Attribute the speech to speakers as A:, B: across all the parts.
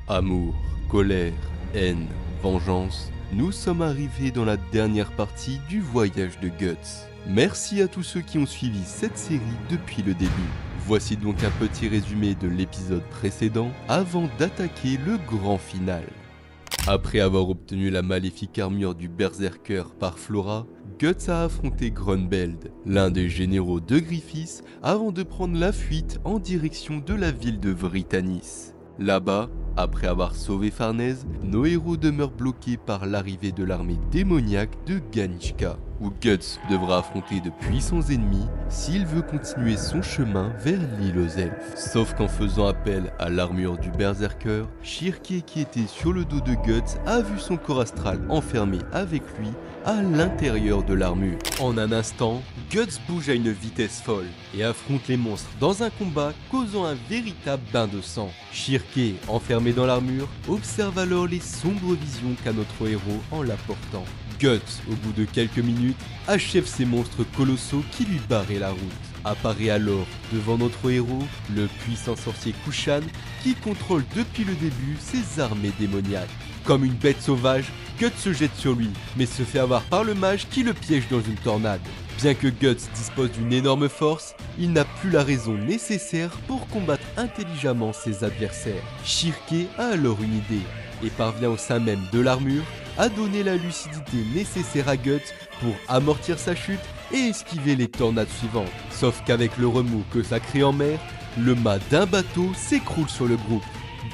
A: Amour, colère, haine, vengeance, nous sommes arrivés dans la dernière partie du voyage de Guts. Merci à tous ceux qui ont suivi cette série depuis le début. Voici donc un petit résumé de l'épisode précédent avant d'attaquer le grand final. Après avoir obtenu la maléfique armure du Berserker par Flora, Guts a affronté Grunbeld, l'un des généraux de Griffiths, avant de prendre la fuite en direction de la ville de Vritannis. Là-bas, après avoir sauvé Farnèse, nos héros demeurent bloqués par l'arrivée de l'armée démoniaque de Ganishka, où Guts devra affronter de puissants ennemis s'il veut continuer son chemin vers l'île aux elfes. Sauf qu'en faisant appel à l'armure du Berserker, Shirke qui était sur le dos de Guts a vu son corps astral enfermé avec lui à l'intérieur de l'armure. En un instant, Guts bouge à une vitesse folle et affronte les monstres dans un combat causant un véritable bain de sang. Shirke, enfermé dans l'armure, observe alors les sombres visions qu'a notre héros en l'apportant. Guts, au bout de quelques minutes, achève ces monstres colossaux qui lui barraient la route. Apparaît alors devant notre héros le puissant sorcier Kushan qui contrôle depuis le début ses armées démoniaques. Comme une bête sauvage, Guts se jette sur lui, mais se fait avoir par le mage qui le piège dans une tornade. Bien que Guts dispose d'une énorme force, il n'a plus la raison nécessaire pour combattre intelligemment ses adversaires. Shirke a alors une idée et parvient au sein même de l'armure à donner la lucidité nécessaire à Guts pour amortir sa chute et esquiver les tornades suivantes. Sauf qu'avec le remous que ça crée en mer, le mât d'un bateau s'écroule sur le groupe.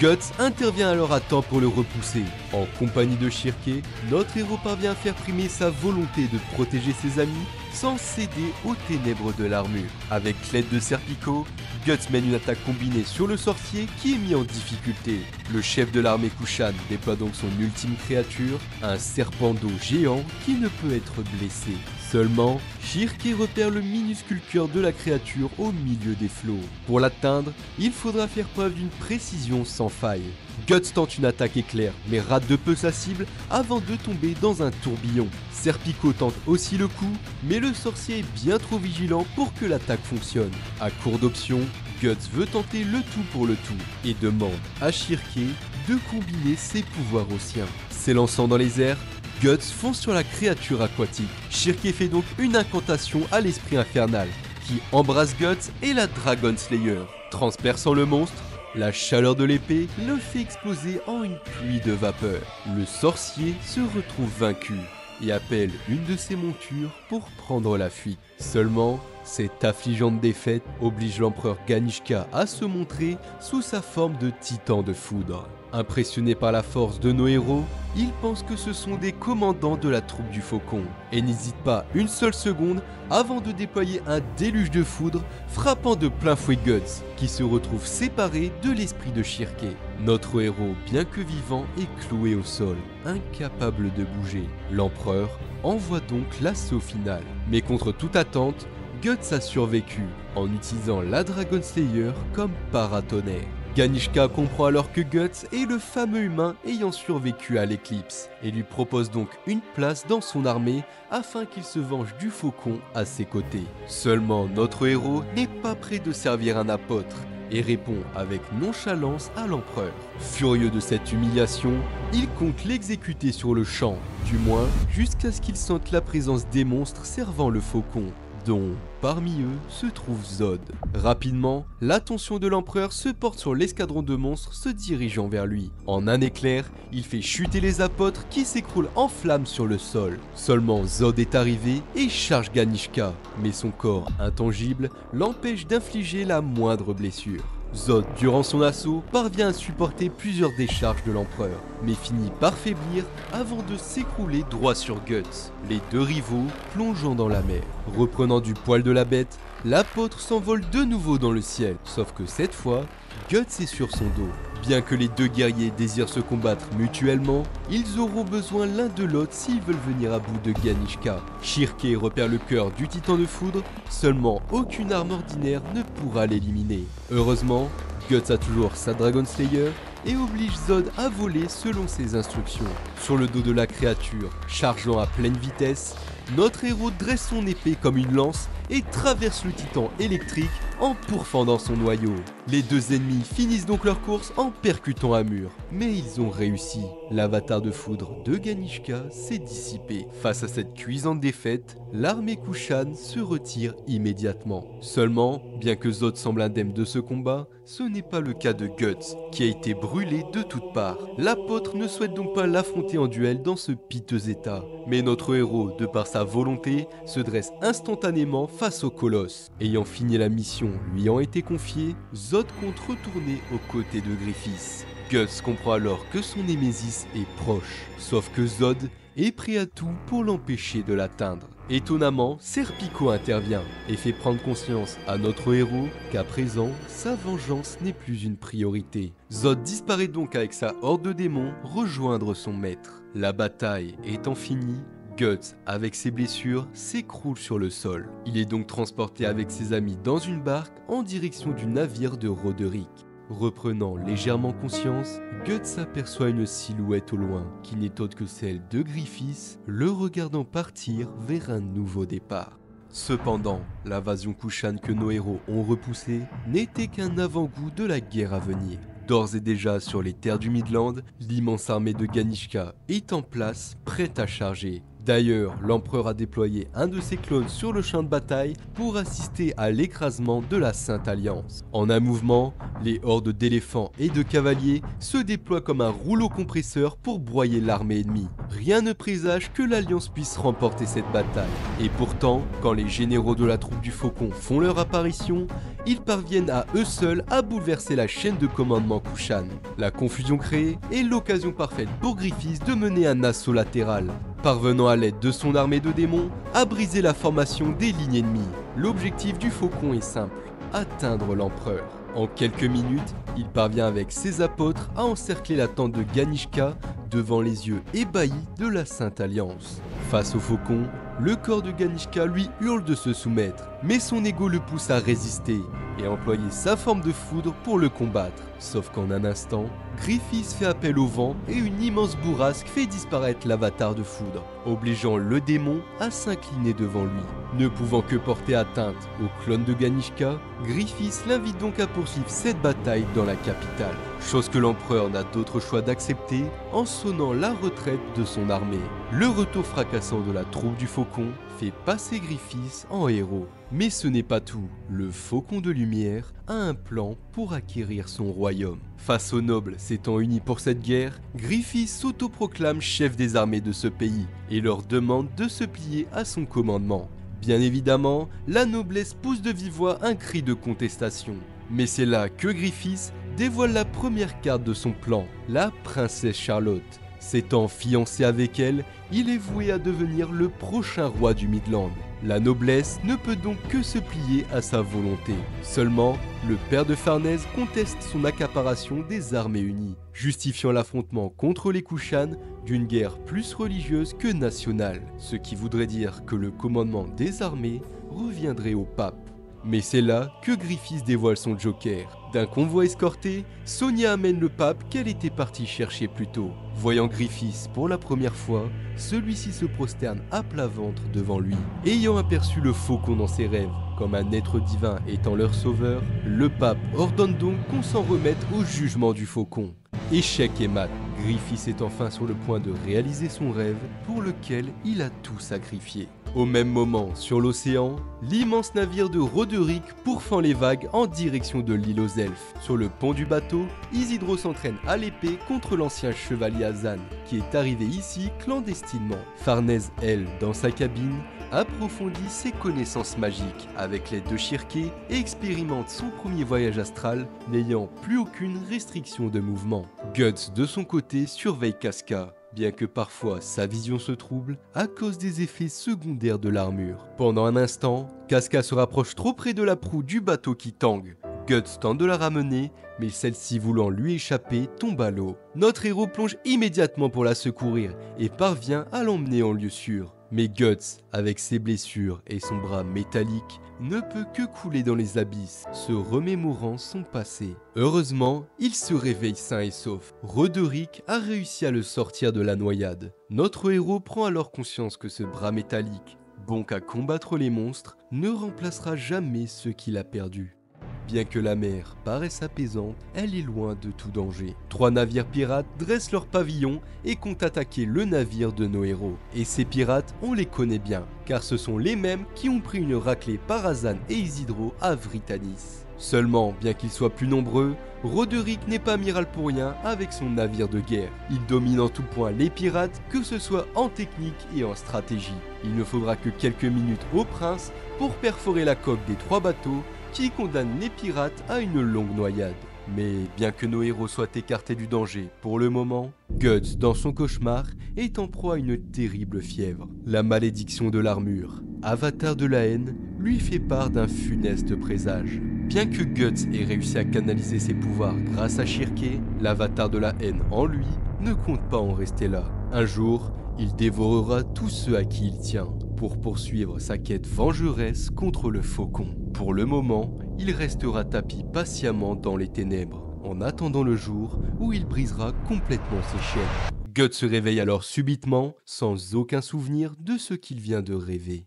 A: Guts intervient alors à temps pour le repousser. En compagnie de Shirke, notre héros parvient à faire primer sa volonté de protéger ses amis sans céder aux ténèbres de l'armure. Avec l'aide de Serpico, Guts mène une attaque combinée sur le sorcier qui est mis en difficulté. Le chef de l'armée Kushan déploie donc son ultime créature, un serpent d'eau géant qui ne peut être blessé. Seulement, Shirke repère le minuscule cœur de la créature au milieu des flots. Pour l'atteindre, il faudra faire preuve d'une précision sans faille. Guts tente une attaque éclair, mais rate de peu sa cible avant de tomber dans un tourbillon. Serpico tente aussi le coup, mais le sorcier est bien trop vigilant pour que l'attaque fonctionne. À court d'options, Guts veut tenter le tout pour le tout et demande à Shirke de combiner ses pouvoirs aux siens. S'élançant dans les airs, Guts fonce sur la créature aquatique. Shirke fait donc une incantation à l'esprit infernal qui embrasse Guts et la Dragon Slayer. Transperçant le monstre, la chaleur de l'épée le fait exploser en une pluie de vapeur. Le sorcier se retrouve vaincu et appelle une de ses montures pour prendre la fuite. Seulement, cette affligeante défaite oblige l'empereur Ganishka à se montrer sous sa forme de titan de foudre. Impressionné par la force de nos héros, il pense que ce sont des commandants de la troupe du Faucon et n'hésite pas une seule seconde avant de déployer un déluge de foudre frappant de plein fouet Guts qui se retrouve séparé de l'esprit de Shirke. Notre héros, bien que vivant, est cloué au sol, incapable de bouger. L'empereur envoie donc l'assaut final, mais contre toute attente, Guts a survécu en utilisant la Dragon Slayer comme paratonnerre. Ganishka comprend alors que Guts est le fameux humain ayant survécu à l'éclipse et lui propose donc une place dans son armée afin qu'il se venge du Faucon à ses côtés. Seulement notre héros n'est pas prêt de servir un apôtre et répond avec nonchalance à l'empereur. Furieux de cette humiliation, il compte l'exécuter sur le champ, du moins jusqu'à ce qu'il sente la présence des monstres servant le Faucon, dont parmi eux se trouve Zod. Rapidement, l'attention de l'empereur se porte sur l'escadron de monstres se dirigeant vers lui. En un éclair, il fait chuter les apôtres qui s'écroulent en flammes sur le sol. Seulement Zod est arrivé et charge Ganishka, mais son corps intangible l'empêche d'infliger la moindre blessure. Zod, durant son assaut, parvient à supporter plusieurs décharges de l'empereur, mais finit par faiblir avant de s'écrouler droit sur Guts, les deux rivaux plongeant dans la mer. Reprenant du poil de la bête, l'apôtre s'envole de nouveau dans le ciel, sauf que cette fois, Guts est sur son dos. Bien que les deux guerriers désirent se combattre mutuellement, ils auront besoin l'un de l'autre s'ils veulent venir à bout de Ganishka. Shirke repère le cœur du titan de foudre, seulement aucune arme ordinaire ne pourra l'éliminer. Heureusement, Guts a toujours sa Dragon Slayer et oblige Zod à voler selon ses instructions. Sur le dos de la créature, chargeant à pleine vitesse, notre héros dresse son épée comme une lance et traverse le titan électrique en pourfendant son noyau. Les deux ennemis finissent donc leur course en percutant un mur, mais ils ont réussi. L'avatar de foudre de Ganishka s'est dissipé. Face à cette cuisante défaite, l'armée Kushan se retire immédiatement. Seulement, bien que Zod semble indemne de ce combat, ce n'est pas le cas de Guts, qui a été brûlé de toutes parts. L'apôtre ne souhaite donc pas l'affronter en duel dans ce piteux état. Mais notre héros, de par sa volonté, se dresse instantanément face au colosse. Ayant fini la mission lui ayant été confiée, Zod compte retourner aux côtés de Griffiths. Guts comprend alors que son Némésis est proche, sauf que Zod est prêt à tout pour l'empêcher de l'atteindre. Étonnamment, Serpico intervient et fait prendre conscience à notre héros qu'à présent, sa vengeance n'est plus une priorité. Zod disparaît donc avec sa horde de démons rejoindre son maître. La bataille étant finie, Guts, avec ses blessures, s'écroule sur le sol. Il est donc transporté avec ses amis dans une barque en direction du navire de Roderick. Reprenant légèrement conscience, Guts aperçoit une silhouette au loin, qui n'est autre que celle de Griffiths, le regardant partir vers un nouveau départ. Cependant, l'invasion Kushan que nos héros ont repoussée n'était qu'un avant-goût de la guerre à venir. D'ores et déjà sur les terres du Midland, l'immense armée de Ganishka est en place, prête à charger. D'ailleurs, l'empereur a déployé un de ses clones sur le champ de bataille pour assister à l'écrasement de la Sainte Alliance. En un mouvement, les hordes d'éléphants et de cavaliers se déploient comme un rouleau compresseur pour broyer l'armée ennemie. Rien ne présage que l'Alliance puisse remporter cette bataille. Et pourtant, quand les généraux de la troupe du Faucon font leur apparition, ils parviennent à eux seuls à bouleverser la chaîne de commandement Kushan. La confusion créée est l'occasion parfaite pour Griffiths de mener un assaut latéral, parvenant à l'aide de son armée de démons à briser la formation des lignes ennemies. L'objectif du Faucon est simple, atteindre l'empereur. En quelques minutes, il parvient avec ses apôtres à encercler la tente de Ganishka devant les yeux ébahis de la Sainte Alliance. Face au Faucon, le corps de Ganishka lui hurle de se soumettre, mais son ego le pousse à résister et à employer sa forme de foudre pour le combattre. Sauf qu'en un instant, Griffiths fait appel au vent et une immense bourrasque fait disparaître l'avatar de foudre, obligeant le démon à s'incliner devant lui. Ne pouvant que porter atteinte au clone de Ganishka, Griffiths l'invite donc à poursuivre cette bataille dans la capitale. Chose que l'empereur n'a d'autre choix d'accepter en sonnant la retraite de son armée. Le retour fracassant de la troupe du Faucon fait passer Griffiths en héros. Mais ce n'est pas tout, le Faucon de Lumière a un plan pour acquérir son royaume. Face aux nobles s'étant unis pour cette guerre, Griffiths s'autoproclame chef des armées de ce pays et leur demande de se plier à son commandement. Bien évidemment, la noblesse pousse de vive voix un cri de contestation. Mais c'est là que Griffiths dévoile la première carte de son plan, la princesse Charlotte. S'étant fiancé avec elle, il est voué à devenir le prochain roi du Midland. La noblesse ne peut donc que se plier à sa volonté. Seulement, le père de Farnèse conteste son accaparation des armées unies, justifiant l'affrontement contre les Kushan d'une guerre plus religieuse que nationale, ce qui voudrait dire que le commandement des armées reviendrait au pape. Mais c'est là que Griffiths dévoile son joker. D'un convoi escorté, Sonia amène le pape qu'elle était partie chercher plus tôt. Voyant Griffiths pour la première fois, celui-ci se prosterne à plat ventre devant lui. Ayant aperçu le Faucon dans ses rêves, comme un être divin étant leur sauveur, le pape ordonne donc qu'on s'en remette au jugement du Faucon. Échec et mat, Griffiths est enfin sur le point de réaliser son rêve pour lequel il a tout sacrifié. Au même moment, sur l'océan, l'immense navire de Roderick pourfend les vagues en direction de l'île aux elfes. Sur le pont du bateau, Isidro s'entraîne à l'épée contre l'ancien chevalier Azan, qui est arrivé ici clandestinement. Farnèse, elle, dans sa cabine, approfondit ses connaissances magiques avec l'aide de Shirké et expérimente son premier voyage astral n'ayant plus aucune restriction de mouvement. Guts, de son côté, surveille Casca, bien que parfois sa vision se trouble à cause des effets secondaires de l'armure. Pendant un instant, Casca se rapproche trop près de la proue du bateau qui tangue. Guts tente de la ramener, mais celle-ci voulant lui échapper tombe à l'eau. Notre héros plonge immédiatement pour la secourir et parvient à l'emmener en lieu sûr. Mais Guts, avec ses blessures et son bras métallique, ne peut que couler dans les abysses, se remémorant son passé. Heureusement, il se réveille sain et sauf. Roderick a réussi à le sortir de la noyade. Notre héros prend alors conscience que ce bras métallique bon qu'à combattre les monstres, ne remplacera jamais ce qu'il a perdu. Bien que la mer paraisse apaisante, elle est loin de tout danger. 3 navires pirates dressent leur pavillon et comptent attaquer le navire de nos héros. Et ces pirates, on les connaît bien, car ce sont les mêmes qui ont pris une raclée par Azan et Isidro à Vritannis. Seulement, bien qu'ils soient plus nombreux, Roderick n'est pas amiral pour rien avec son navire de guerre. Il domine en tout point les pirates, que ce soit en technique et en stratégie. Il ne faudra que quelques minutes au prince pour perforer la coque des 3 bateaux qui condamnent les pirates à une longue noyade. Mais bien que nos héros soient écartés du danger pour le moment, Guts, dans son cauchemar, est en proie à une terrible fièvre. La malédiction de l'armure, avatar de la haine, lui fait part d'un funeste présage. Bien que Guts ait réussi à canaliser ses pouvoirs grâce à Shirkey, l'avatar de la haine en lui ne compte pas en rester là. Un jour, il dévorera tous ceux à qui il tient, pour poursuivre sa quête vengeresse contre le faucon. Pour le moment, il restera tapi patiemment dans les ténèbres, en attendant le jour où il brisera complètement ses chaînes. Guts se réveille alors subitement, sans aucun souvenir de ce qu'il vient de rêver.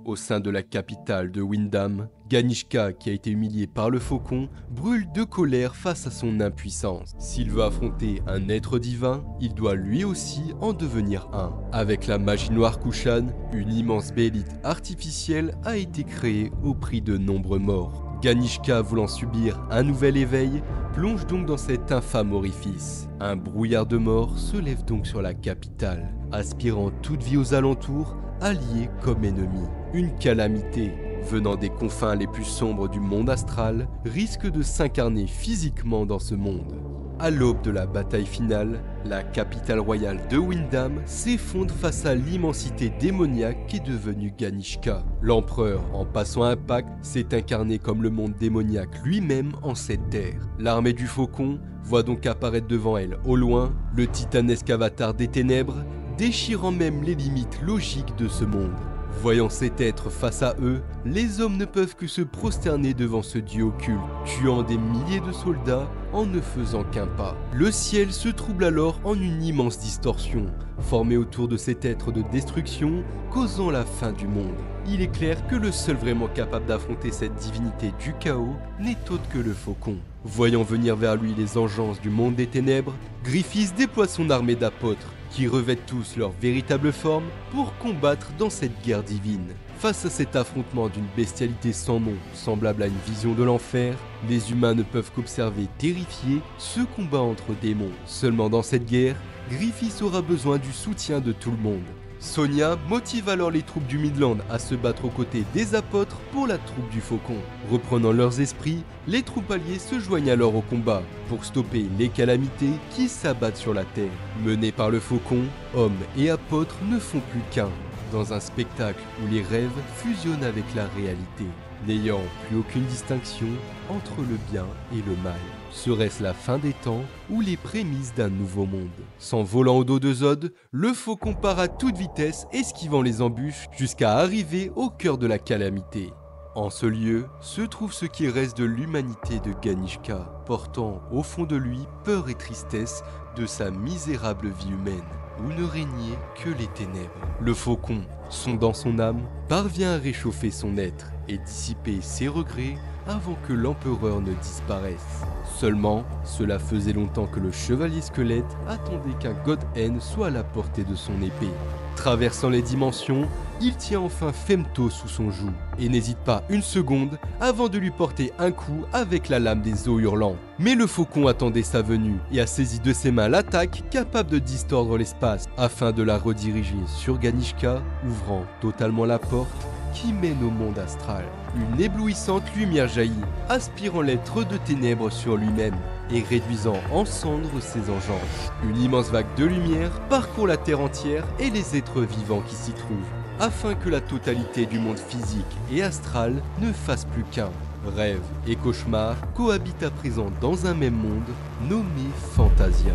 A: Au sein de la capitale de Windham, Ganishka, qui a été humilié par le faucon, brûle de colère face à son impuissance. S'il veut affronter un être divin, il doit lui aussi en devenir un. Avec la magie noire Kushan, une immense bélite artificielle a été créée au prix de nombreux morts. Ganishka, voulant subir un nouvel éveil, plonge donc dans cet infâme orifice. Un brouillard de mort se lève donc sur la capitale, aspirant toute vie aux alentours, alliés comme ennemis. Une calamité, venant des confins les plus sombres du monde astral, risque de s'incarner physiquement dans ce monde. À l'aube de la bataille finale, la capitale royale de Windham s'effondre face à l'immensité démoniaque qu'est devenue Ganishka. L'empereur, en passant un pacte, s'est incarné comme le monde démoniaque lui-même en cette terre. L'armée du faucon voit donc apparaître devant elle, au loin, le titanesque avatar des ténèbres, déchirant même les limites logiques de ce monde. Voyant cet être face à eux, les hommes ne peuvent que se prosterner devant ce dieu occulte, tuant des milliers de soldats en ne faisant qu'un pas. Le ciel se trouble alors en une immense distorsion, formée autour de cet être de destruction, causant la fin du monde. Il est clair que le seul vraiment capable d'affronter cette divinité du chaos n'est autre que le faucon. Voyant venir vers lui les engeances du monde des ténèbres, Griffiths déploie son armée d'apôtres, qui revêtent tous leur véritable forme pour combattre dans cette guerre divine. Face à cet affrontement d'une bestialité sans nom, semblable à une vision de l'enfer, les humains ne peuvent qu'observer terrifiés ce combat entre démons. Seulement dans cette guerre, Griffiths aura besoin du soutien de tout le monde. Sonia motive alors les troupes du Midland à se battre aux côtés des apôtres pour la troupe du faucon. Reprenant leurs esprits, les troupes alliées se joignent alors au combat pour stopper les calamités qui s'abattent sur la terre. Menés par le faucon, hommes et apôtres ne font plus qu'un, dans un spectacle où les rêves fusionnent avec la réalité, n'ayant plus aucune distinction entre le bien et le mal. Serait-ce la fin des temps ou les prémices d'un nouveau monde? S'envolant au dos de Zod, le faucon part à toute vitesse, esquivant les embûches jusqu'à arriver au cœur de la calamité. En ce lieu se trouve ce qui reste de l'humanité de Ganishka, portant au fond de lui peur et tristesse de sa misérable vie humaine, où ne régnaient que les ténèbres. Le faucon, sondant son âme, parvient à réchauffer son être et dissiper ses regrets avant que l'empereur ne disparaisse. Seulement, cela faisait longtemps que le chevalier squelette attendait qu'un God-N soit à la portée de son épée. Traversant les dimensions, il tient enfin Femto sous son joug et n'hésite pas une seconde avant de lui porter un coup avec la lame des eaux hurlants. Mais le faucon attendait sa venue et a saisi de ses mains l'attaque capable de distordre l'espace afin de la rediriger sur Ganishka, ouvrant totalement la porte qui mène au monde astral. Une éblouissante lumière jaillit, aspirant l'être de ténèbres sur lui-même et réduisant en cendres ses engeances. Une immense vague de lumière parcourt la terre entière et les êtres vivants qui s'y trouvent, afin que la totalité du monde physique et astral ne fasse plus qu'un. Rêve et cauchemar cohabitent à présent dans un même monde nommé Fantasia.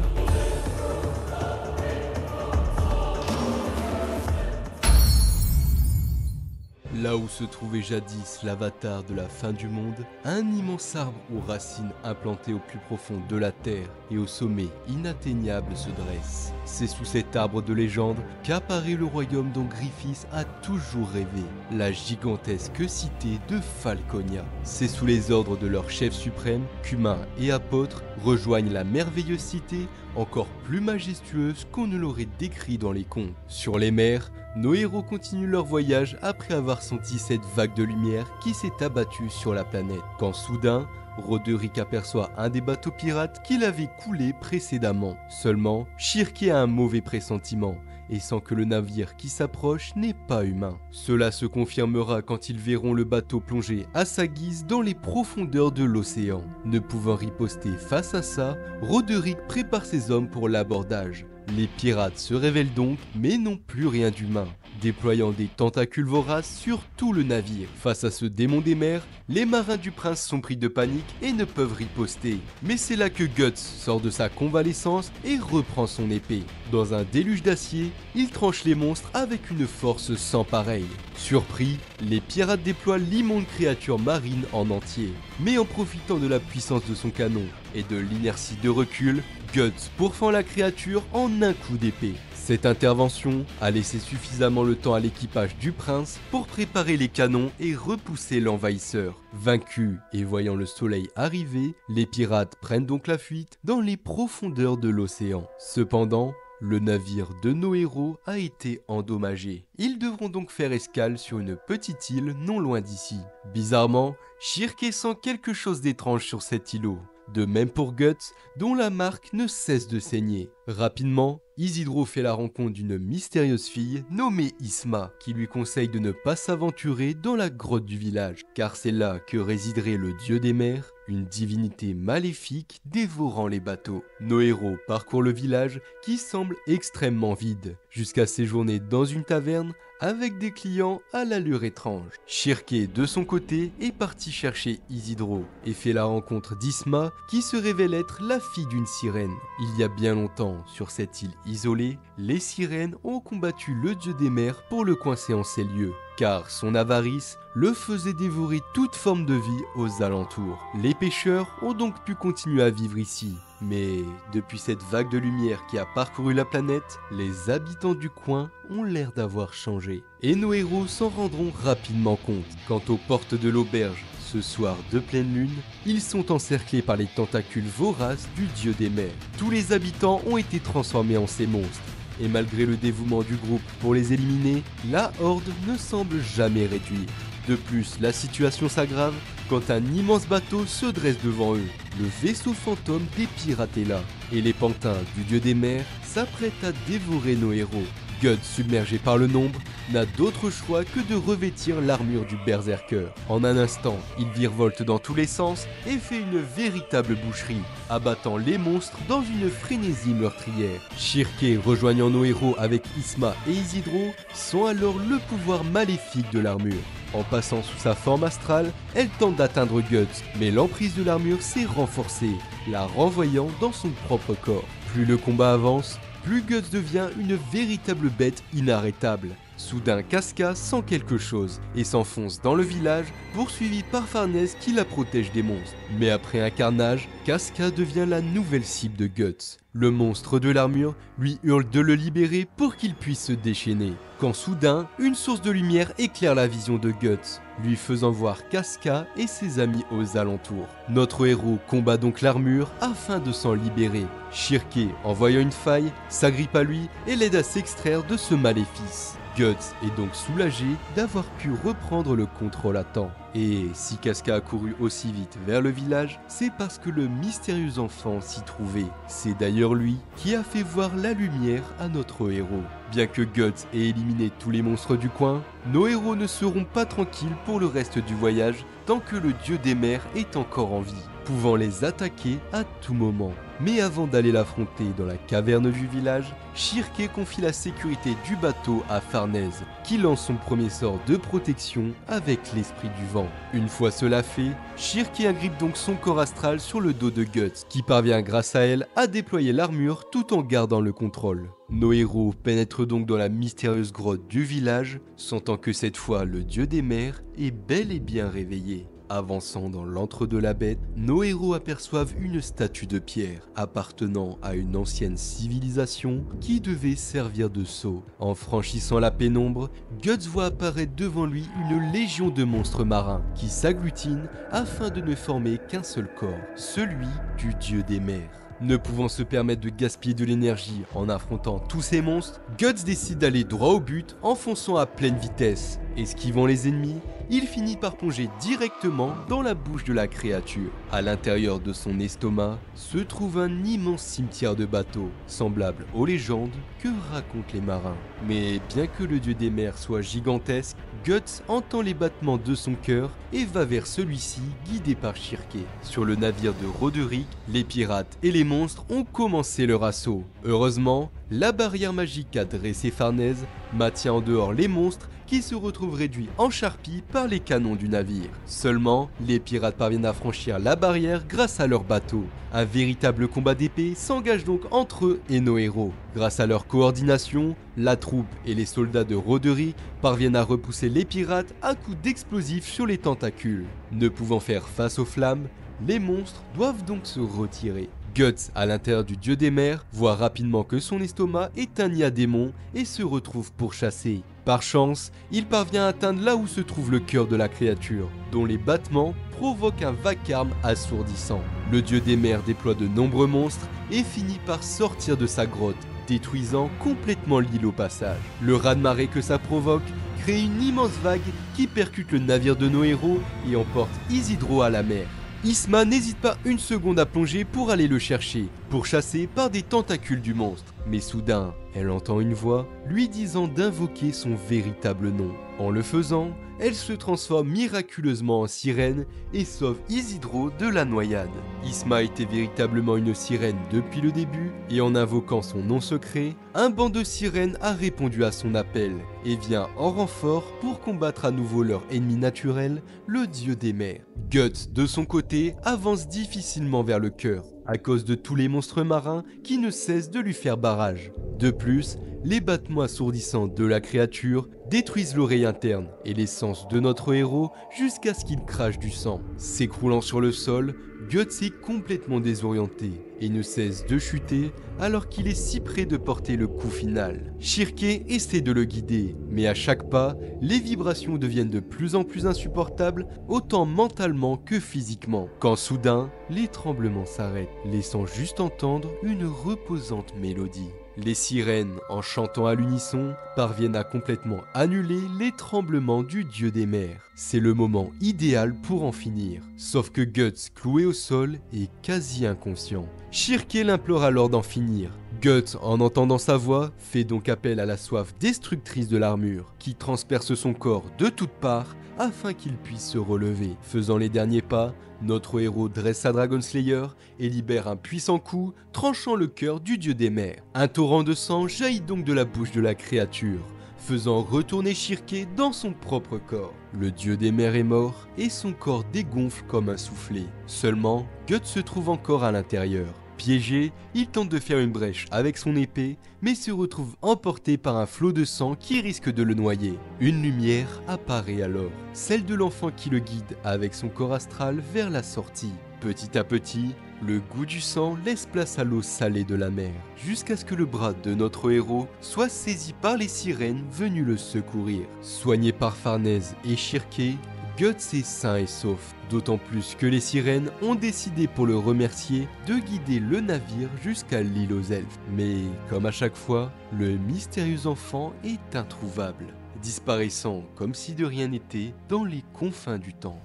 A: Là où se trouvait jadis l'avatar de la fin du monde, un immense arbre aux racines implantées au plus profond de la terre et au sommet inatteignable se dresse. C'est sous cet arbre de légende qu'apparaît le royaume dont Griffiths a toujours rêvé, la gigantesque cité de Falconia. C'est sous les ordres de leur chef suprême qu'humains et apôtres rejoignent la merveilleuse cité, encore plus majestueuse qu'on ne l'aurait décrit dans les contes. Sur les mers, nos héros continuent leur voyage après avoir senti cette vague de lumière qui s'est abattue sur la planète. Quand soudain, Roderick aperçoit un des bateaux pirates qu'il avait coulé précédemment. Seulement, Shirkey a un mauvais pressentiment et sent que le navire qui s'approche n'est pas humain. Cela se confirmera quand ils verront le bateau plonger à sa guise dans les profondeurs de l'océan. Ne pouvant riposter face à ça, Roderick prépare ses hommes pour l'abordage. Les pirates se révèlent donc, mais n'ont plus rien d'humain, déployant des tentacules voraces sur tout le navire. Face à ce démon des mers, les marins du prince sont pris de panique et ne peuvent riposter. Mais c'est là que Guts sort de sa convalescence et reprend son épée. Dans un déluge d'acier, il tranche les monstres avec une force sans pareille. Surpris, les pirates déploient l'immonde créature marine en entier. Mais en profitant de la puissance de son canon et de l'inertie de recul, Guts pourfend la créature en un coup d'épée. Cette intervention a laissé suffisamment le temps à l'équipage du prince pour préparer les canons et repousser l'envahisseur. Vaincus et voyant le soleil arriver, les pirates prennent donc la fuite dans les profondeurs de l'océan. Cependant, le navire de nos héros a été endommagé. Ils devront donc faire escale sur une petite île non loin d'ici. Bizarrement, Shirkey sent quelque chose d'étrange sur cet îlot. De même pour Guts, dont la marque ne cesse de saigner. Rapidement, Isidro fait la rencontre d'une mystérieuse fille nommée Isma, qui lui conseille de ne pas s'aventurer dans la grotte du village, car c'est là que résiderait le dieu des mers, une divinité maléfique dévorant les bateaux. Nos héros parcourent le village qui semble extrêmement vide, jusqu'à séjourner dans une taverne avec des clients à l'allure étrange. Shirkey, de son côté, est parti chercher Isidro et fait la rencontre d'Isma, qui se révèle être la fille d'une sirène. Il y a bien longtemps, sur cette île isolée, les sirènes ont combattu le dieu des mers pour le coincer en ces lieux, car son avarice le faisait dévorer toute forme de vie aux alentours. Les pêcheurs ont donc pu continuer à vivre ici. Mais depuis cette vague de lumière qui a parcouru la planète, les habitants du coin ont l'air d'avoir changé. Et nos héros s'en rendront rapidement compte. Quant aux portes de l'auberge, ce soir de pleine lune, ils sont encerclés par les tentacules voraces du dieu des mers. Tous les habitants ont été transformés en ces monstres. Et malgré le dévouement du groupe pour les éliminer, la horde ne semble jamais réduire. De plus, la situation s'aggrave quand un immense bateau se dresse devant eux. Le vaisseau fantôme des pirates est là, et les pantins du dieu des mers s'apprêtent à dévorer nos héros. Guts, submergé par le nombre, n'a d'autre choix que de revêtir l'armure du berserker. En un instant, il virevolte dans tous les sens et fait une véritable boucherie, abattant les monstres dans une frénésie meurtrière. Shirkey, rejoignant nos héros avec Isma et Isidro, sont alors le pouvoir maléfique de l'armure. En passant sous sa forme astrale, elle tente d'atteindre Guts, mais l'emprise de l'armure s'est renforcée, la renvoyant dans son propre corps. Plus le combat avance, plus Guts devient une véritable bête inarrêtable. Soudain, Casca sent quelque chose et s'enfonce dans le village, poursuivi par Farnèse qui la protège des monstres. Mais après un carnage, Casca devient la nouvelle cible de Guts. Le monstre de l'armure lui hurle de le libérer pour qu'il puisse se déchaîner. Quand soudain, une source de lumière éclaire la vision de Guts, lui faisant voir Casca et ses amis aux alentours. Notre héros combat donc l'armure afin de s'en libérer. Shirkey, en voyant une faille, s'agrippe à lui et l'aide à s'extraire de ce maléfice. Guts est donc soulagé d'avoir pu reprendre le contrôle à temps. Et si Casca a couru aussi vite vers le village, c'est parce que le mystérieux enfant s'y trouvait. C'est d'ailleurs lui qui a fait voir la lumière à notre héros. Bien que Guts ait éliminé tous les monstres du coin, nos héros ne seront pas tranquilles pour le reste du voyage tant que le dieu des mers est encore en vie, pouvant les attaquer à tout moment. Mais avant d'aller l'affronter dans la caverne du village, Shirke confie la sécurité du bateau à Farnèse, qui lance son premier sort de protection avec l'esprit du vent. Une fois cela fait, Shirke agrippe donc son corps astral sur le dos de Guts, qui parvient grâce à elle à déployer l'armure tout en gardant le contrôle. Nos héros pénètrent donc dans la mystérieuse grotte du village, sentant que cette fois le dieu des mers est bel et bien réveillé. Avançant dans l'antre de la bête, nos héros aperçoivent une statue de pierre appartenant à une ancienne civilisation qui devait servir de sceau. En franchissant la pénombre, Guts voit apparaître devant lui une légion de monstres marins qui s'agglutinent afin de ne former qu'un seul corps, celui du dieu des mers. Ne pouvant se permettre de gaspiller de l'énergie en affrontant tous ces monstres, Guts décide d'aller droit au but en fonçant à pleine vitesse. Esquivant les ennemis, il finit par plonger directement dans la bouche de la créature. À l'intérieur de son estomac se trouve un immense cimetière de bateaux, semblable aux légendes que racontent les marins. Mais bien que le dieu des mers soit gigantesque, Guts entend les battements de son cœur et va vers celui-ci guidé par Shirke. Sur le navire de Roderick, les pirates et les monstres ont commencé leur assaut. Heureusement, la barrière magique qu'a dressée Farnèse maintient en dehors les monstres qui se retrouvent réduits en charpie par les canons du navire. Seulement, les pirates parviennent à franchir la barrière grâce à leur bateau. Un véritable combat d'épée s'engage donc entre eux et nos héros. Grâce à leur coordination, la troupe et les soldats de Roderick parviennent à repousser les pirates à coups d'explosifs sur les tentacules. Ne pouvant faire face aux flammes, les monstres doivent donc se retirer. Guts, à l'intérieur du dieu des mers, voit rapidement que son estomac est un nid à démons et se retrouve pourchassé. Par chance, il parvient à atteindre là où se trouve le cœur de la créature, dont les battements provoquent un vacarme assourdissant. Le dieu des mers déploie de nombreux monstres et finit par sortir de sa grotte, détruisant complètement l'île au passage. Le raz-de-marée que ça provoque crée une immense vague qui percute le navire de nos héros et emporte Isidro à la mer. Isma n'hésite pas une seconde à plonger pour aller le chercher, pourchassé par des tentacules du monstre. Mais soudain, elle entend une voix lui disant d'invoquer son véritable nom. En le faisant, elle se transforme miraculeusement en sirène et sauve Isidro de la noyade. Isma était véritablement une sirène depuis le début et en invoquant son nom secret, un banc de sirènes a répondu à son appel et vient en renfort pour combattre à nouveau leur ennemi naturel, le dieu des mers. Guts, de son côté, avance difficilement vers le cœur à cause de tous les monstres marins qui ne cessent de lui faire barrage. De plus, les battements assourdissants de la créature détruisent l'oreille interne et l'essence de notre héros jusqu'à ce qu'il crache du sang. S'écroulant sur le sol, Guts est complètement désorienté et ne cesse de chuter alors qu'il est si près de porter le coup final. Shirke essaie de le guider, mais à chaque pas, les vibrations deviennent de plus en plus insupportables, autant mentalement que physiquement. Quand soudain, les tremblements s'arrêtent, laissant juste entendre une reposante mélodie. Les sirènes, en chantant à l'unisson, parviennent à complètement annuler les tremblements du dieu des mers. C'est le moment idéal pour en finir. Sauf que Guts, cloué au sol, est quasi inconscient. Shirke l'implore alors d'en finir. Guts, en entendant sa voix, fait donc appel à la soif destructrice de l'armure, qui transperce son corps de toutes parts afin qu'il puisse se relever. Faisant les derniers pas, notre héros dresse sa Dragon Slayer et libère un puissant coup, tranchant le cœur du dieu des mers. Un torrent de sang jaillit donc de la bouche de la créature, faisant retourner Shirke dans son propre corps. Le dieu des mers est mort et son corps dégonfle comme un soufflet. Seulement, Guts se trouve encore à l'intérieur. Piégé, il tente de faire une brèche avec son épée, mais se retrouve emporté par un flot de sang qui risque de le noyer. Une lumière apparaît alors, celle de l'enfant qui le guide avec son corps astral vers la sortie. Petit à petit, le goût du sang laisse place à l'eau salée de la mer, jusqu'à ce que le bras de notre héros soit saisi par les sirènes venues le secourir. Soigné par Farnèse et Shirke, Guts est sain et sauf, d'autant plus que les sirènes ont décidé pour le remercier de guider le navire jusqu'à l'île aux elfes. Mais comme à chaque fois, le mystérieux enfant est introuvable, disparaissant comme si de rien n'était dans les confins du temps.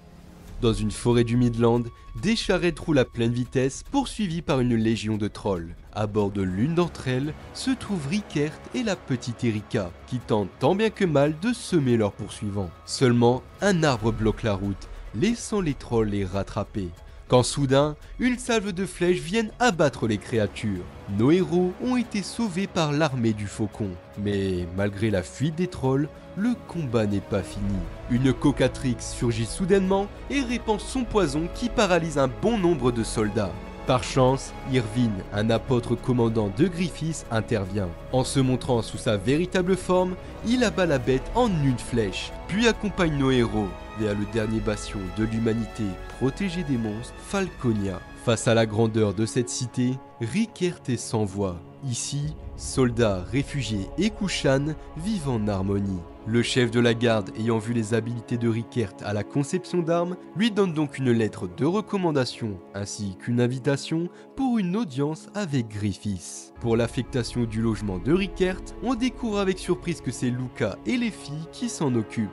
A: Dans une forêt du Midland, des charrettes roulent à pleine vitesse poursuivies par une légion de trolls. À bord de l'une d'entre elles se trouvent Rickert et la petite Erika, qui tentent tant bien que mal de semer leurs poursuivants. Seulement, un arbre bloque la route, laissant les trolls les rattraper. quand soudain, une salve de flèches vienne abattre les créatures. Nos héros ont été sauvés par l'armée du faucon. Mais malgré la fuite des trolls, le combat n'est pas fini. Une Cocatrix surgit soudainement et répand son poison qui paralyse un bon nombre de soldats. Par chance, Irvine, un apôtre commandant de Griffiths, intervient. En se montrant sous sa véritable forme, il abat la bête en une flèche, puis accompagne nos héros vers le dernier bastion de l'humanité protégé des monstres, Falconia. Face à la grandeur de cette cité, Rickert est sans voix. Ici, soldats, réfugiés et Kushan vivent en harmonie. Le chef de la garde, ayant vu les habiletés de Rickert à la conception d'armes, lui donne donc une lettre de recommandation ainsi qu'une invitation pour une audience avec Griffiths. Pour l'affectation du logement de Rickert, on découvre avec surprise que c'est Luca et les filles qui s'en occupent.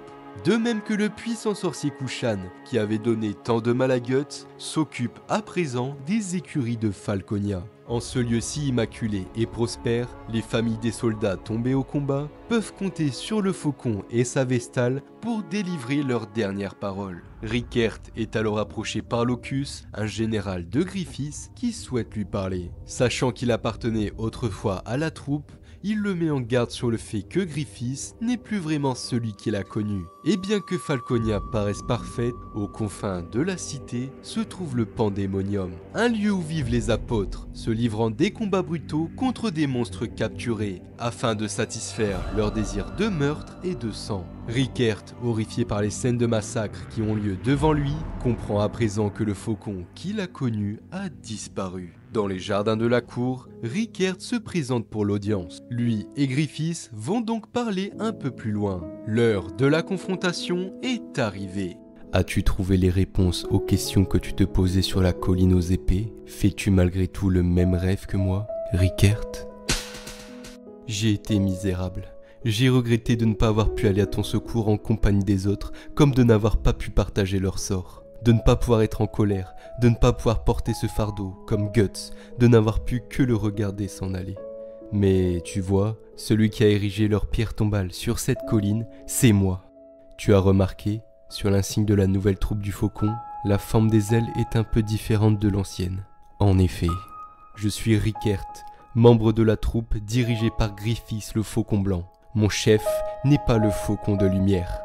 A: De même que le puissant sorcier Kushan, qui avait donné tant de mal à Guts, s'occupe à présent des écuries de Falconia. En ce lieu si immaculé et prospère, les familles des soldats tombés au combat peuvent compter sur le faucon et sa vestale pour délivrer leurs dernières paroles. Rickert est alors approché par Locus, un général de Griffiths qui souhaite lui parler. Sachant qu'il appartenait autrefois à la troupe, il le met en garde sur le fait que Griffiths n'est plus vraiment celui qu'il a connu. Et bien que Falconia paraisse parfaite, aux confins de la cité se trouve le Pandémonium, un lieu où vivent les apôtres, se livrant des combats brutaux contre des monstres capturés, afin de satisfaire leur désir de meurtre et de sang. Rickert, horrifié par les scènes de massacre qui ont lieu devant lui, comprend à présent que le faucon qu'il a connu a disparu. Dans les jardins de la cour, Rickert se présente pour l'audience. Lui et Griffiths vont donc parler un peu plus loin. L'heure de la confrontation est arrivée. As-tu trouvé les réponses aux questions que tu te posais sur la colline aux épées? Fais-tu malgré tout le même rêve que moi, Rickert? J'ai été misérable. J'ai regretté de ne pas avoir pu aller à ton secours en compagnie des autres, comme de n'avoir pas pu partager leur sort. De ne pas pouvoir être en colère, de ne pas pouvoir porter ce fardeau, comme Guts, de n'avoir pu que le regarder s'en aller. Mais tu vois, celui qui a érigé leur pierre tombale sur cette colline, c'est moi. Tu as remarqué, sur l'insigne de la nouvelle troupe du faucon, la forme des ailes est un peu différente de l'ancienne. En effet, je suis Rickert, membre de la troupe dirigée par Griffiths le faucon blanc. Mon chef n'est pas le faucon de lumière.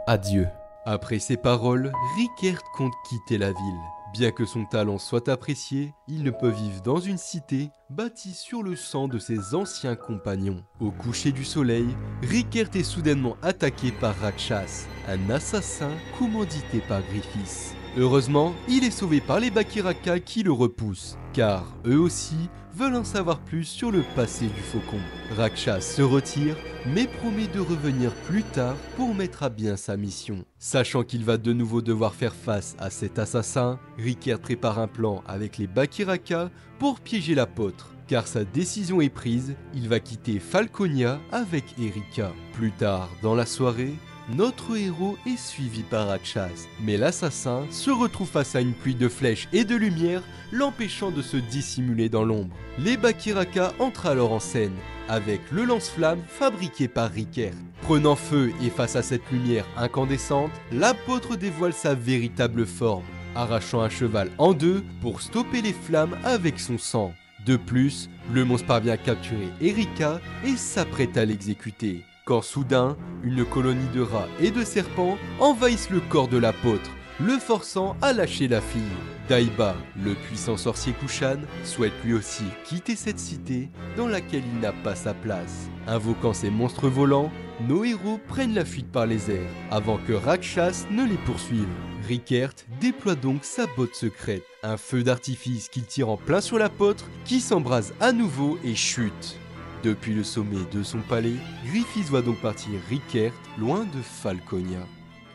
A: Adieu. Après ces paroles, Rickert compte quitter la ville. Bien que son talent soit apprécié, il ne peut vivre dans une cité bâtie sur le sang de ses anciens compagnons. Au coucher du soleil, Rickert est soudainement attaqué par Rakshas, un assassin commandité par Griffiths. Heureusement, il est sauvé par les Bakiraka qui le repoussent, car eux aussi veulent en savoir plus sur le passé du faucon. Rakshas se retire, mais promet de revenir plus tard pour mettre à bien sa mission. Sachant qu'il va de nouveau devoir faire face à cet assassin, Rickert prépare un plan avec les Bakiraka pour piéger l'apôtre. Car sa décision est prise, il va quitter Falconia avec Erika. Plus tard dans la soirée, notre héros est suivi par Rakshas, mais l'assassin se retrouve face à une pluie de flèches et de lumière, l'empêchant de se dissimuler dans l'ombre. Les Bakiraka entrent alors en scène, avec le lance-flamme fabriqué par Rickert. Prenant feu et face à cette lumière incandescente, l'apôtre dévoile sa véritable forme, arrachant un cheval en deux pour stopper les flammes avec son sang. De plus, le monstre parvient à capturer Erika et s'apprête à l'exécuter. Quand soudain, une colonie de rats et de serpents envahissent le corps de l'apôtre, le forçant à lâcher la fille. Daiba, le puissant sorcier Kushan, souhaite lui aussi quitter cette cité dans laquelle il n'a pas sa place. Invoquant ces monstres volants, nos héros prennent la fuite par les airs, avant que Rakshas ne les poursuive. Rickert déploie donc sa botte secrète, un feu d'artifice qu'il tire en plein sur l'apôtre, qui s'embrase à nouveau et chute. Depuis le sommet de son palais, Griffiths voit donc partir Rickert loin de Falconia.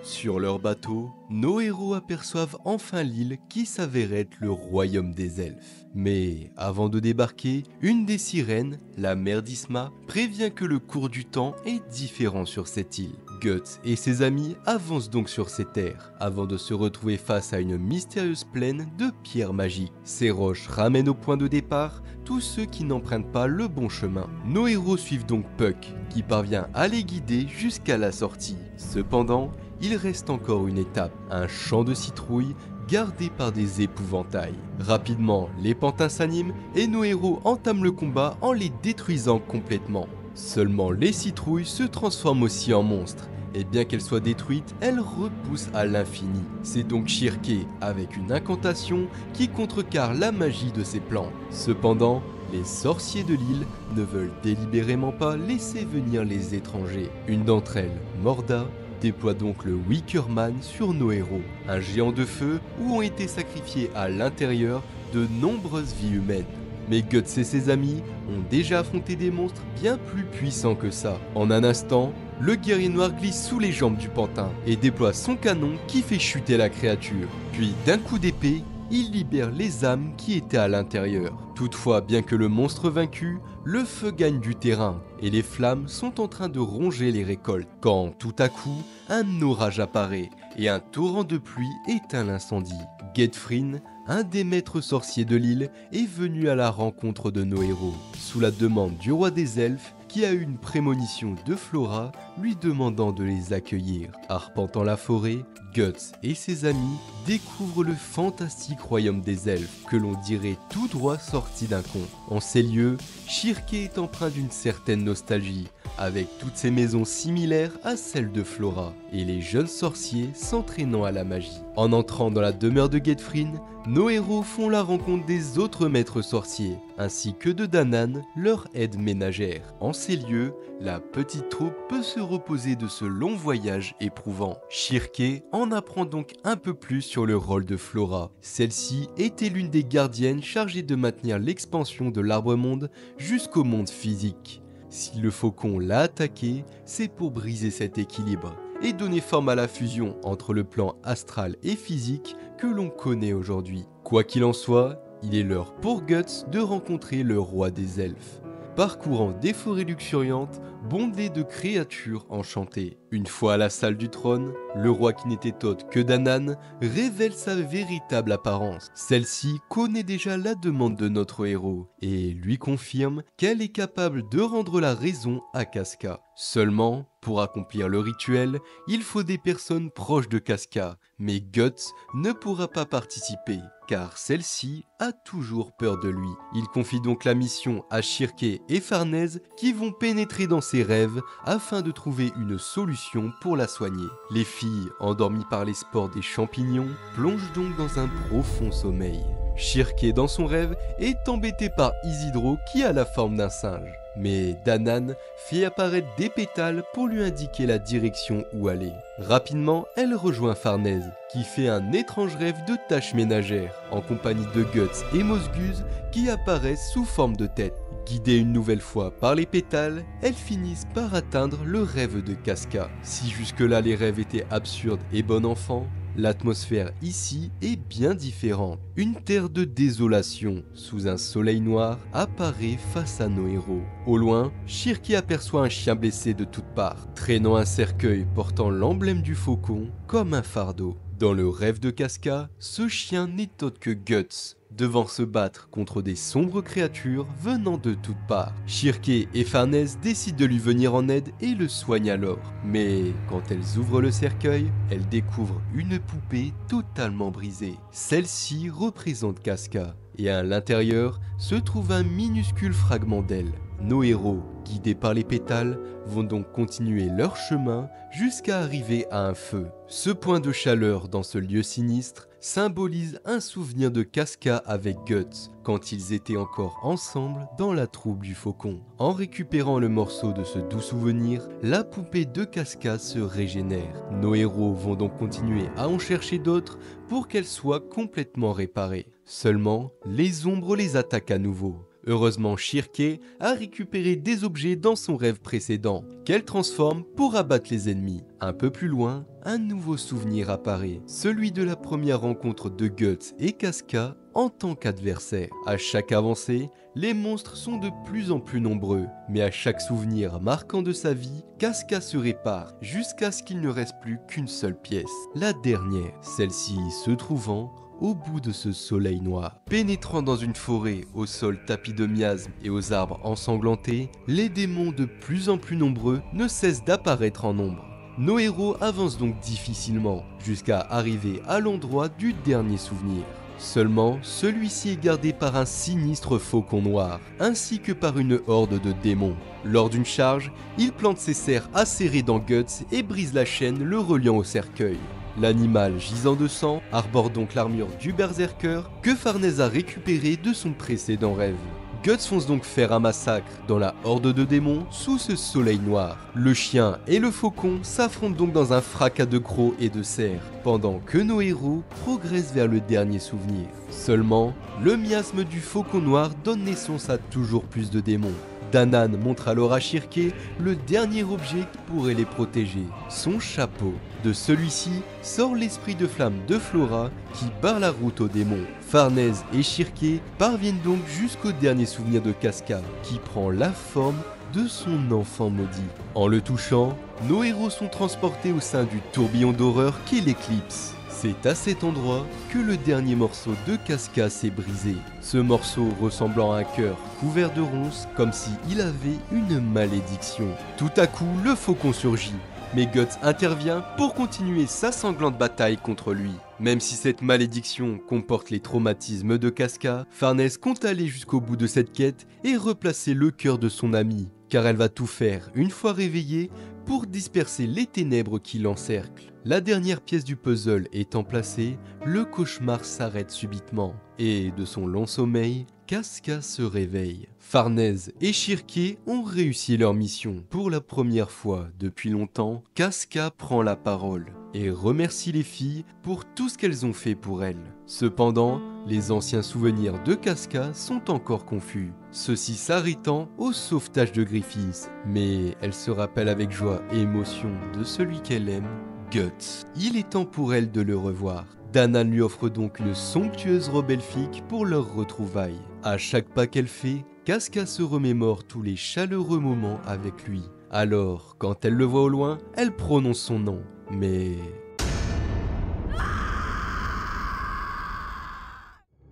A: Sur leur bateau, nos héros aperçoivent enfin l'île qui s'avère être le royaume des elfes. Mais avant de débarquer, une des sirènes, la mère d'Isma, prévient que le cours du temps est différent sur cette île. Guts et ses amis avancent donc sur ces terres, avant de se retrouver face à une mystérieuse plaine de pierres magiques. Ces roches ramènent au point de départ tous ceux qui n'empruntent pas le bon chemin. Nos héros suivent donc Puck, qui parvient à les guider jusqu'à la sortie. Cependant, il reste encore une étape, un champ de citrouilles gardés par des épouvantails. Rapidement, les pantins s'animent et nos héros entament le combat en les détruisant complètement. Seulement les citrouilles se transforment aussi en monstres. Et bien qu'elles soient détruites, elles repoussent à l'infini. C'est donc Shirké, avec une incantation, qui contrecarre la magie de ses plans. Cependant, les sorciers de l'île ne veulent délibérément pas laisser venir les étrangers. Une d'entre elles, Morda, déploie donc le Wickerman sur nos héros, un géant de feu où ont été sacrifiés à l'intérieur de nombreuses vies humaines. Mais Guts et ses amis ont déjà affronté des monstres bien plus puissants que ça. En un instant, le guerrier noir glisse sous les jambes du pantin et déploie son canon qui fait chuter la créature. Puis d'un coup d'épée, il libère les âmes qui étaient à l'intérieur. Toutefois, bien que le monstre vaincu, le feu gagne du terrain et les flammes sont en train de ronger les récoltes. Quand tout à coup, un orage apparaît et un torrent de pluie éteint l'incendie. Gedfrin, un des maîtres sorciers de l'île, est venu à la rencontre de nos héros, sous la demande du roi des elfes qui a eu une prémonition de Flora lui demandant de les accueillir. Arpentant la forêt, Guts et ses amis découvrent le fantastique royaume des elfes que l'on dirait tout droit sorti d'un conte. En ces lieux, Shirké est empreint d'une certaine nostalgie, avec toutes ces maisons similaires à celles de Flora, et les jeunes sorciers s'entraînant à la magie. En entrant dans la demeure de Gedfrin, nos héros font la rencontre des autres maîtres sorciers, ainsi que de Danan, leur aide ménagère. En ces lieux, la petite troupe peut se reposer de ce long voyage éprouvant. Shirké en apprend donc un peu plus sur le rôle de Flora. Celle-ci était l'une des gardiennes chargées de maintenir l'expansion de l'arbre-monde jusqu'au monde physique. Si le faucon l'a attaqué, c'est pour briser cet équilibre et donner forme à la fusion entre le plan astral et physique que l'on connaît aujourd'hui. Quoi qu'il en soit, il est l'heure pour Guts de rencontrer le roi des elfes. Parcourant des forêts luxuriantes, bondées de créatures enchantées. Une fois à la salle du trône, le roi qui n'était autre que Danan révèle sa véritable apparence. Celle-ci connaît déjà la demande de notre héros et lui confirme qu'elle est capable de rendre la raison à Casca. Seulement, pour accomplir le rituel, il faut des personnes proches de Casca, mais Guts ne pourra pas participer, car celle-ci a toujours peur de lui. Il confie donc la mission à Shirké et Farnèse qui vont pénétrer dans ses rêves afin de trouver une solution pour la soigner. Les filles, endormies par les spores des champignons, plongent donc dans un profond sommeil. Shirké, dans son rêve, est embêté par Isidro qui a la forme d'un singe. Mais Danan fait apparaître des pétales pour lui indiquer la direction où aller. Rapidement, elle rejoint Farnèse, qui fait un étrange rêve de tâches ménagères, en compagnie de Guts et Mosguz qui apparaissent sous forme de tête. Guidées une nouvelle fois par les pétales, elles finissent par atteindre le rêve de Casca. Si jusque-là les rêves étaient absurdes et bon enfant, l'atmosphère ici est bien différente. Une terre de désolation, sous un soleil noir, apparaît face à nos héros. Au loin, Shirké aperçoit un chien blessé de toutes parts, traînant un cercueil portant l'emblème du faucon comme un fardeau. Dans le rêve de Casca, ce chien n'est autre que Guts, devant se battre contre des sombres créatures venant de toutes parts. Shirké et Farnèse décident de lui venir en aide et le soignent alors. Mais quand elles ouvrent le cercueil, elles découvrent une poupée totalement brisée. Celle-ci représente Casca, et à l'intérieur se trouve un minuscule fragment d'elle. Nos héros, guidés par les pétales, vont donc continuer leur chemin jusqu'à arriver à un feu. Ce point de chaleur dans ce lieu sinistre symbolise un souvenir de Casca avec Guts, quand ils étaient encore ensemble dans la troupe du faucon. En récupérant le morceau de ce doux souvenir, la poupée de Casca se régénère. Nos héros vont donc continuer à en chercher d'autres pour qu'elle soit complètement réparée. Seulement, les ombres les attaquent à nouveau. Heureusement, Shirké a récupéré des objets dans son rêve précédent, qu'elle transforme pour abattre les ennemis. Un peu plus loin, un nouveau souvenir apparaît, celui de la première rencontre de Guts et Casca en tant qu'adversaires. À chaque avancée, les monstres sont de plus en plus nombreux, mais à chaque souvenir marquant de sa vie, Casca se répare jusqu'à ce qu'il ne reste plus qu'une seule pièce, la dernière, celle-ci se trouvant au bout de ce soleil noir. Pénétrant dans une forêt au sol tapis de miasmes et aux arbres ensanglantés, les démons de plus en plus nombreux ne cessent d'apparaître en nombre. nos héros avancent donc difficilement, jusqu'à arriver à l'endroit du dernier souvenir. Seulement, celui-ci est gardé par un sinistre faucon noir, ainsi que par une horde de démons. Lors d'une charge, il plante ses serres acérées dans Guts et brise la chaîne le reliant au cercueil. L'animal gisant de sang arbore donc l'armure du berserker que Farnèse a récupérée de son précédent rêve. Guts fonce donc faire un massacre dans la horde de démons sous ce soleil noir. Le chien et le faucon s'affrontent donc dans un fracas de crocs et de cerfs, pendant que nos héros progressent vers le dernier souvenir. Seulement, le miasme du faucon noir donne naissance à toujours plus de démons. Danann montre alors à Shirke le dernier objet qui pourrait les protéger, son chapeau. De celui-ci sort l'esprit de flamme de Flora qui barre la route aux démons. Farnèse et Shirke parviennent donc jusqu'au dernier souvenir de Casca, qui prend la forme de son enfant maudit. En le touchant, nos héros sont transportés au sein du tourbillon d'horreur qu'est l'éclipse. C'est à cet endroit que le dernier morceau de Casca s'est brisé. Ce morceau ressemblant à un cœur couvert de ronces, comme s'il avait une malédiction. Tout à coup, le faucon surgit, mais Guts intervient pour continuer sa sanglante bataille contre lui. Même si cette malédiction comporte les traumatismes de Casca, Farnèse compte aller jusqu'au bout de cette quête et replacer le cœur de son ami, car elle va tout faire, une fois réveillée, pour disperser les ténèbres qui l'encerclent. La dernière pièce du puzzle étant placée, le cauchemar s'arrête subitement, et de son long sommeil, Casca se réveille. Farnèse et Shirke ont réussi leur mission. Pour la première fois depuis longtemps, Casca prend la parole et remercie les filles pour tout ce qu'elles ont fait pour elle. Cependant, les anciens souvenirs de Casca sont encore confus, ceci s'arrêtant au sauvetage de Griffiths. Mais elle se rappelle avec joie et émotion de celui qu'elle aime, Guts. Il est temps pour elle de le revoir. Danann lui offre donc une somptueuse robe elfique pour leur retrouvailles. À chaque pas qu'elle fait, Casca se remémore tous les chaleureux moments avec lui. Alors, quand elle le voit au loin, elle prononce son nom. Mais...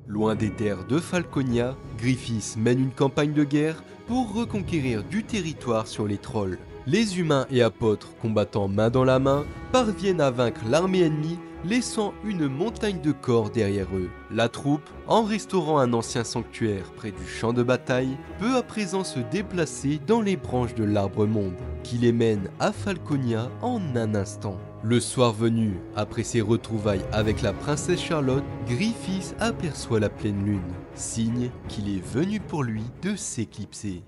A: loin des terres de Falconia, Griffiths mène une campagne de guerre pour reconquérir du territoire sur les trolls. Les humains et apôtres, combattant main dans la main, parviennent à vaincre l'armée ennemie, laissant une montagne de corps derrière eux. La troupe, en restaurant un ancien sanctuaire près du champ de bataille, peut à présent se déplacer dans les branches de l'arbre monde, qui les mène à Falconia en un instant. Le soir venu, après ses retrouvailles avec la princesse Charlotte, Griffiths aperçoit la pleine lune, signe qu'il est venu pour lui de s'éclipser.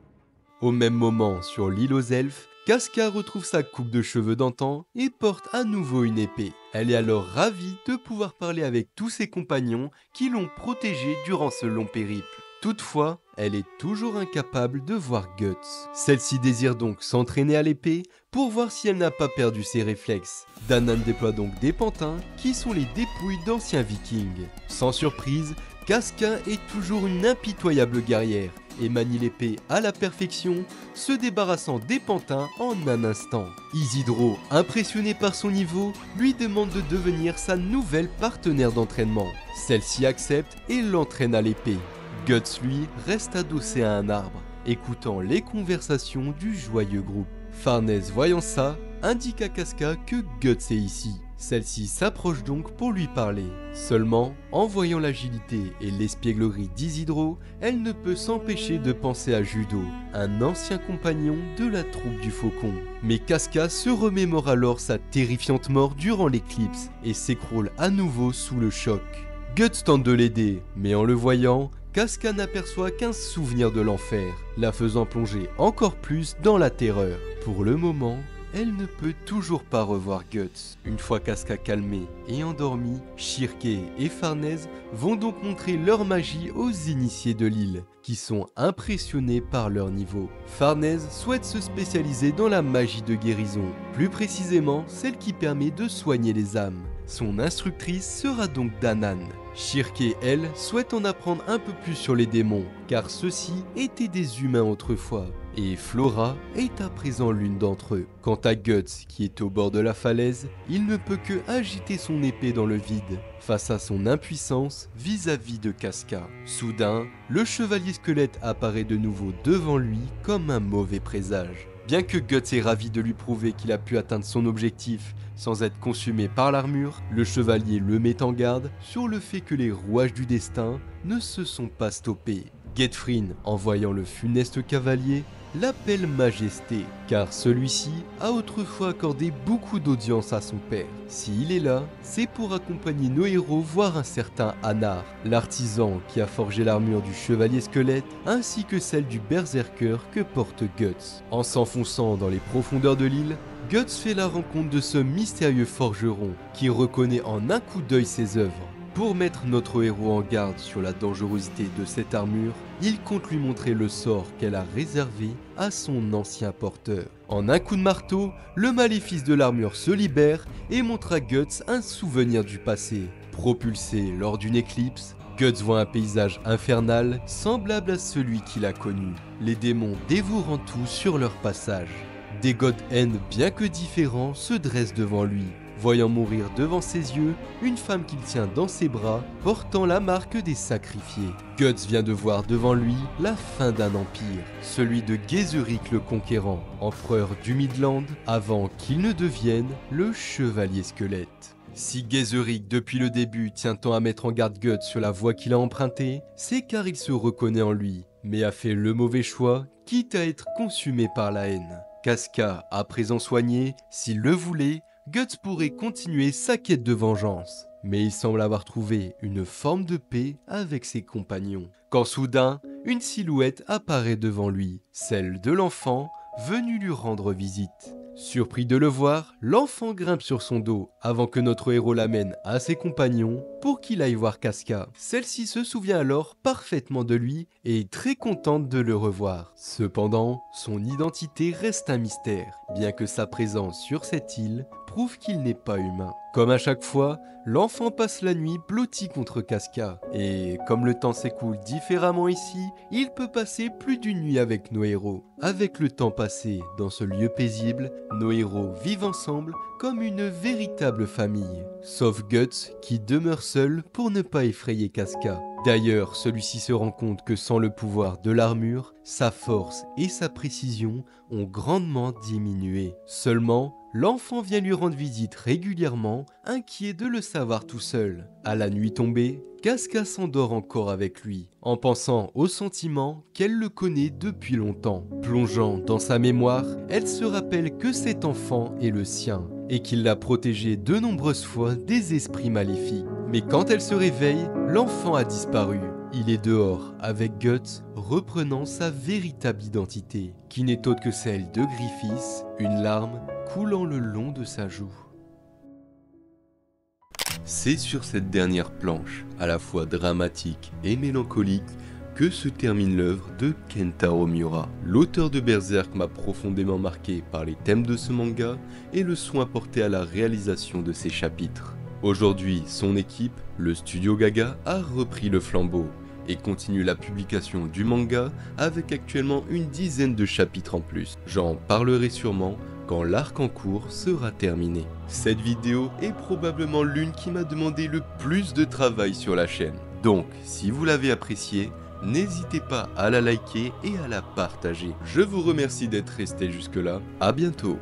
A: Au même moment, sur l'île aux elfes, Casca retrouve sa coupe de cheveux d'antan et porte à nouveau une épée. Elle est alors ravie de pouvoir parler avec tous ses compagnons qui l'ont protégée durant ce long périple. Toutefois, elle est toujours incapable de voir Guts. Celle-ci désire donc s'entraîner à l'épée pour voir si elle n'a pas perdu ses réflexes. Danann déploie donc des pantins qui sont les dépouilles d'anciens vikings. Sans surprise, Casca est toujours une impitoyable guerrière et manie l'épée à la perfection, se débarrassant des pantins en un instant. Isidro, impressionné par son niveau, lui demande de devenir sa nouvelle partenaire d'entraînement. Celle-ci accepte et l'entraîne à l'épée. Guts, lui, reste adossé à un arbre, écoutant les conversations du joyeux groupe. Farnèse, voyant ça, indique à Casca que Guts est ici. Celle-ci s'approche donc pour lui parler. Seulement, en voyant l'agilité et l'espièglerie d'Isidro, elle ne peut s'empêcher de penser à Judo, un ancien compagnon de la troupe du Faucon. Mais Casca se remémore alors sa terrifiante mort durant l'éclipse et s'écroule à nouveau sous le choc. Guts tente de l'aider, mais en le voyant, Casca n'aperçoit qu'un souvenir de l'enfer, la faisant plonger encore plus dans la terreur. Pour le moment, elle ne peut toujours pas revoir Guts. Une fois Casca calmé et endormi, Shirke et Farnèse vont donc montrer leur magie aux initiés de l'île, qui sont impressionnés par leur niveau. Farnèse souhaite se spécialiser dans la magie de guérison, plus précisément celle qui permet de soigner les âmes. Son instructrice sera donc Danann. Shirke, elle, souhaite en apprendre un peu plus sur les démons, car ceux-ci étaient des humains autrefois, et Flora est à présent l'une d'entre eux. Quant à Guts, qui est au bord de la falaise, il ne peut que agiter son épée dans le vide, face à son impuissance vis-à-vis de Casca. Soudain, le chevalier squelette apparaît de nouveau devant lui comme un mauvais présage. Bien que Guts est ravi de lui prouver qu'il a pu atteindre son objectif sans être consumé par l'armure, le chevalier le met en garde sur le fait que les rouages du destin ne se sont pas stoppés. Getfryn, en voyant le funeste cavalier, l'appelle Majesté, car celui-ci a autrefois accordé beaucoup d'audience à son père. S'il est là, c'est pour accompagner nos héros voir un certain Anar, l'artisan qui a forgé l'armure du chevalier squelette, ainsi que celle du berserker que porte Guts. En s'enfonçant dans les profondeurs de l'île, Guts fait la rencontre de ce mystérieux forgeron, qui reconnaît en un coup d'œil ses œuvres. Pour mettre notre héros en garde sur la dangerosité de cette armure, il compte lui montrer le sort qu'elle a réservé à son ancien porteur. En un coup de marteau, le maléfice de l'armure se libère et montre à Guts un souvenir du passé. Propulsé lors d'une éclipse, Guts voit un paysage infernal semblable à celui qu'il a connu, les démons dévorant tout sur leur passage. Des God End bien que différents se dressent devant lui, voyant mourir devant ses yeux une femme qu'il tient dans ses bras, portant la marque des sacrifiés. Guts vient de voir devant lui la fin d'un empire, celui de Gézeric le Conquérant, empereur du Midland, avant qu'il ne devienne le chevalier squelette. Si Gézeric depuis le début tient tant à mettre en garde Guts sur la voie qu'il a empruntée, c'est car il se reconnaît en lui, mais a fait le mauvais choix, quitte à être consumé par la haine. Casca, à présent soigné, s'il le voulait, Guts pourrait continuer sa quête de vengeance, mais il semble avoir trouvé une forme de paix avec ses compagnons. Quand soudain, une silhouette apparaît devant lui, celle de l'enfant venu lui rendre visite. Surpris de le voir, l'enfant grimpe sur son dos avant que notre héros l'amène à ses compagnons pour qu'il aille voir Casca. Celle-ci se souvient alors parfaitement de lui et est très contente de le revoir. Cependant, son identité reste un mystère, bien que sa présence sur cette île prouve qu'il n'est pas humain. Comme à chaque fois, l'enfant passe la nuit blotti contre Casca, et comme le temps s'écoule différemment ici, il peut passer plus d'une nuit avec nos héros. Avec le temps passé dans ce lieu paisible, nos héros vivent ensemble comme une véritable famille. Sauf Guts qui demeure seul pour ne pas effrayer Casca. D'ailleurs, celui-ci se rend compte que sans le pouvoir de l'armure, sa force et sa précision ont grandement diminué. Seulement, l'enfant vient lui rendre visite régulièrement, inquiet de le savoir tout seul. À la nuit tombée, Casca s'endort encore avec lui, en pensant au sentiment qu'elle le connaît depuis longtemps. Plongeant dans sa mémoire, elle se rappelle que cet enfant est le sien, et qu'il l'a protégé de nombreuses fois des esprits maléfiques. Mais quand elle se réveille, l'enfant a disparu. Il est dehors, avec Guts, reprenant sa véritable identité, qui n'est autre que celle de Griffiths, une larme coulant le long de sa joue. C'est sur cette dernière planche, à la fois dramatique et mélancolique, que se termine l'œuvre de Kentaro Miura. L'auteur de Berserk m'a profondément marqué par les thèmes de ce manga et le soin porté à la réalisation de ses chapitres. Aujourd'hui, son équipe, le studio Gaga, a repris le flambeau et continue la publication du manga avec actuellement une dizaine de chapitres en plus. J'en parlerai sûrement quand l'arc en cours sera terminé. Cette vidéo est probablement l'une qui m'a demandé le plus de travail sur la chaîne. Donc, si vous l'avez appréciée, n'hésitez pas à la liker et à la partager. Je vous remercie d'être resté jusque là. À bientôt.